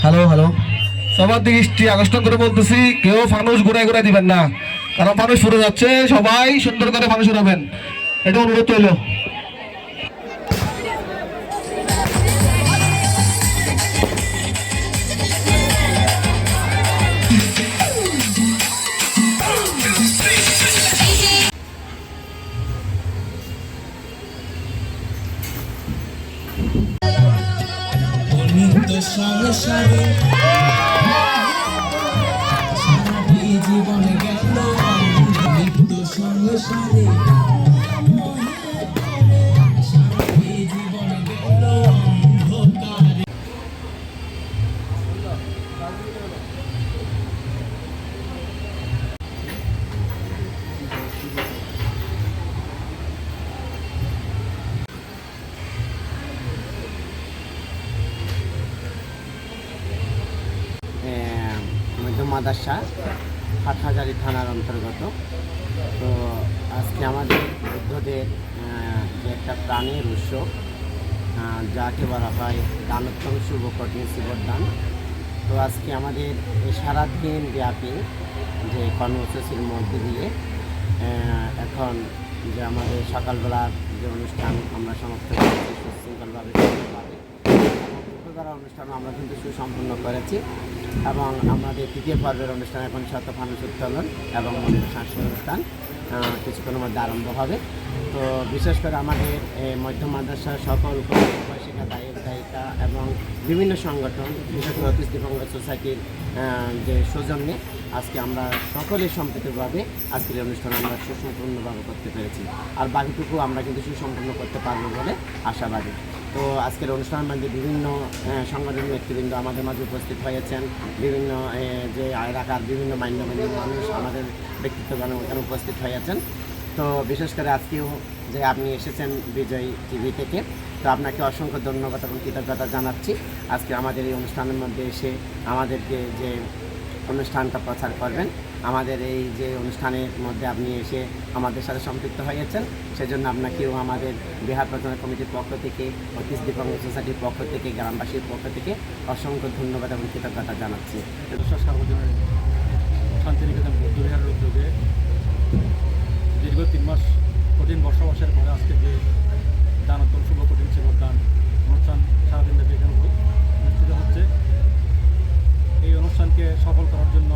Hello hello, সবার দিকে দৃষ্টি আকর্ষণ করে বলতেছি, কেউ ফানুস ঘুরাই ঘুরাই দিবেন না, কারণ ফানুস ফুরে যাচ্ছে। সবাই সুন্দর করে ফানুস উড়াবেন, এটা অনুরোধ রইল। সংসারে সারাটি জীবন গেল নিত্য সংসারে সারাটি জীবন গেল অন্ধকারে। মাদ্রাসা হাটহাজারী থানার অন্তর্গত। তো আজকে আমাদের বৌদ্ধদের যে একটা প্রাণীর উৎসব, যাকে বলা হয় দানোত্তম শুভ কঠিন শিবদান। তো আজকে আমাদের এই সারাদিন ব্যাপী যে কর্মসূচির মধ্যে দিয়ে এখন যে আমাদের সকালবেলার যে অনুষ্ঠান আমরা সমাপ্ত করেছি সুশৃঙ্খলভাবে দ্বারা অনুষ্ঠান আমরা কিন্তু সুসম্পন্ন করেছি এবং আমাদের তৃতীয় পর্বের অনুষ্ঠান এখন ফানুস উত্তোলন এবং সাংস্কৃতিক অনুষ্ঠান কিছুক্ষণের মধ্যে আরম্ভ হবে। তো বিশেষ করে আমাদের মধ্য মাদ্রাসার সকল উপাসিকা দায়িকা এবং বিভিন্ন সংগঠন, বিশেষ করে অতীশ দিবঙ্গত সোসাইটির যে সৌজন্যে আজকে আমরা সকলে সম্প্রীতভাবে আজকের অনুষ্ঠান আমরা সুসম্পূর্ণভাবে করতে পেরেছি। আর বাকিটুকু আমরা কিন্তু সুসম্পূর্ণ করতে পারবো বলে আশাবাদী। তো আজকের অনুষ্ঠানের মধ্যে বিভিন্ন সংগঠনের নেতৃবৃন্দ আমাদের মাঝে উপস্থিত হয়েছেন, বিভিন্ন যে এলাকার বিভিন্ন মান্যমান্য মানুষ আমাদের ব্যক্তিত্বগণ এখানে উপস্থিত হয়েছেন। তো বিশেষ করে আজকেও যে আপনি এসেছেন বিজয় টিভি থেকে, তো আপনাকে অসংখ্য ধন্যবাদ এবং কৃতজ্ঞতা জানাচ্ছি। আজকে আমাদের এই অনুষ্ঠানের মধ্যে এসে আমাদেরকে যে অনুষ্ঠানটা প্রচার করবেন, আমাদের এই যে অনুষ্ঠানের মধ্যে আপনি এসে আমাদের সাথে সম্পৃক্ত হয়েছেন, সেজন্য আপনাকেও আমাদের বিহার প্রচার কমিটির পক্ষ থেকে, অতীশ দিবঙ্গ সোসাইটির পক্ষ থেকে, গ্রামবাসীর পক্ষ থেকে অসংখ্য ধন্যবাদ এবং কৃতজ্ঞতা জানাচ্ছি। সার্বজনীন শান্তিনিকেতন বৌদ্ধবিহারের উদ্যোগে দীর্ঘ 3 মাস কঠিন বর্ষাবাসের পরে আজকে যে দানোত্তম শুভ কঠিন শিবদান অনুষ্ঠান সারাদিন ব্যাপী এখানে অনুষ্ঠিত হচ্ছে, এই অনুষ্ঠানকে সফল করার জন্য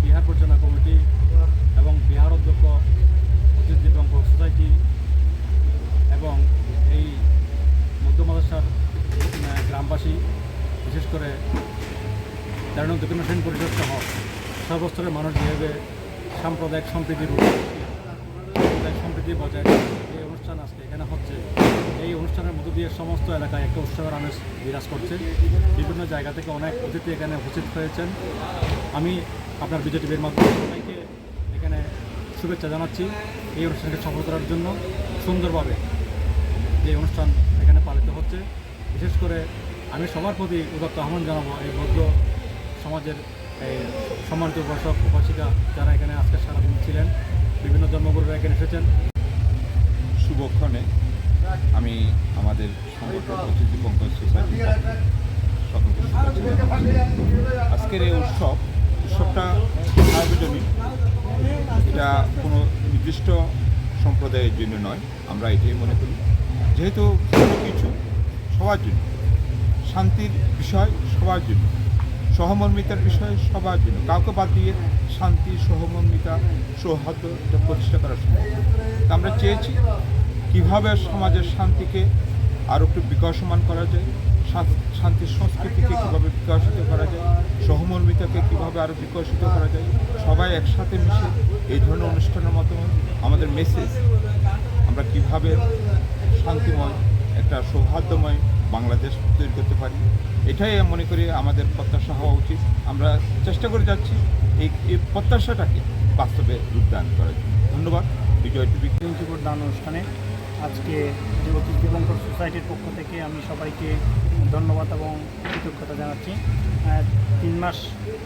বিহার পরিচালনা কমিটি এবং বিহার অধ্যক্ষ অতীশ দিবঙ্গ সোসাইটি এবং এই মধ্য মাদ্রাসার গ্রামবাসী, বিশেষ করে 13 নং দক্ষিণ শ্রেণী পরিষদ সহ সর্বস্তরের মানুষ যেভাবে সাম্প্রদায়িক সম্প্রীতি বজায় এই অনুষ্ঠান আজকে এখানে হচ্ছে, এই অনুষ্ঠানের মধ্য দিয়ে সমস্ত এলাকায় একটা উৎসবের আমেজ বিরাজ করছে। বিভিন্ন জায়গা থেকে অনেক অতিথি এখানে উপস্থিত হয়েছেন। আমি আপনার বিজয় টিভির মাধ্যমে সবাইকে এখানে শুভেচ্ছা জানাচ্ছি এই অনুষ্ঠানকে সফল করার জন্য। সুন্দরভাবে যে অনুষ্ঠান এখানে পালিত হচ্ছে, বিশেষ করে আমি সবার প্রতি উদাত্ত আহ্বান জানাবো এই বৌদ্ধ সমাজের সম্মানিত উপাসক উপাসিকা যারা এখানে আজকে সারাদিন ছিলেন, বিভিন্ন ধর্মগুরুরা এখানে এসেছেন। শুভক্ষণে আমি আমাদের সংগঠন অতীশ দিবঙ্গ সোসাইটি সকলকে আজকের এই উৎসবটা সার্বজনীন, এটা কোনো নির্দিষ্ট সম্প্রদায়ের জন্য নয়। আমরা এটাই মনে করি, যেহেতু সব কিছু সবার জন্য, শান্তির বিষয় সবার জন্য, সহমর্মিতার বিষয় সবার জন্য, কাউকে বাদ দিয়ে শান্তি, সহমর্মিতা, সৌহার্দ্য এটা প্রতিষ্ঠা করার সময় আমরা চেয়েছি কীভাবে সমাজের শান্তিকে আরও একটু বিকশমান করা যায়, শান্তির সংস্কৃতিকে কীভাবে বিকশিত করা যায়, সহমর্মিতাকে কীভাবে আরও বিকশিত করা যায়, সবাই একসাথে মিশে এই ধরনের অনুষ্ঠানের মাধ্যমে আমাদের মেসেজ আমরা কীভাবে শান্তিময় একটা সৌহার্দ্যময় বাংলাদেশ তৈরি করতে পারি, এটাই মনে করি আমাদের প্রত্যাশা হওয়া উচিত। আমরা চেষ্টা করে যাচ্ছি এই প্রত্যাশাটাকে বাস্তবে রূপদান করার জন্য। ধন্যবাদ বিজয় টিভি দান অনুষ্ঠানে আজকে যে অতীশ দিবঙ্গ সোসাইটির পক্ষ থেকে আমি সবাইকে ধন্যবাদ এবং কৃতজ্ঞতা জানাচ্ছি। 3 মাস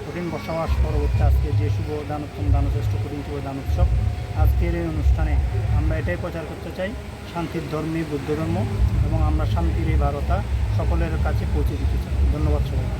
কঠিন বর্ষাবাস পরবর্তী আজকে যে শুভ দানোত্তম দানশ্রেষ্ঠ কঠিন শুভ দান উৎসব, আজকের এই অনুষ্ঠানে আমরা এটাই প্রচার করতে চাই, শান্তির ধর্মী বুদ্ধ ধর্ম এবং আমরা শান্তির এই বার্তা সকলের কাছে পৌঁছে দিতে চাই। ধন্যবাদ সবাই।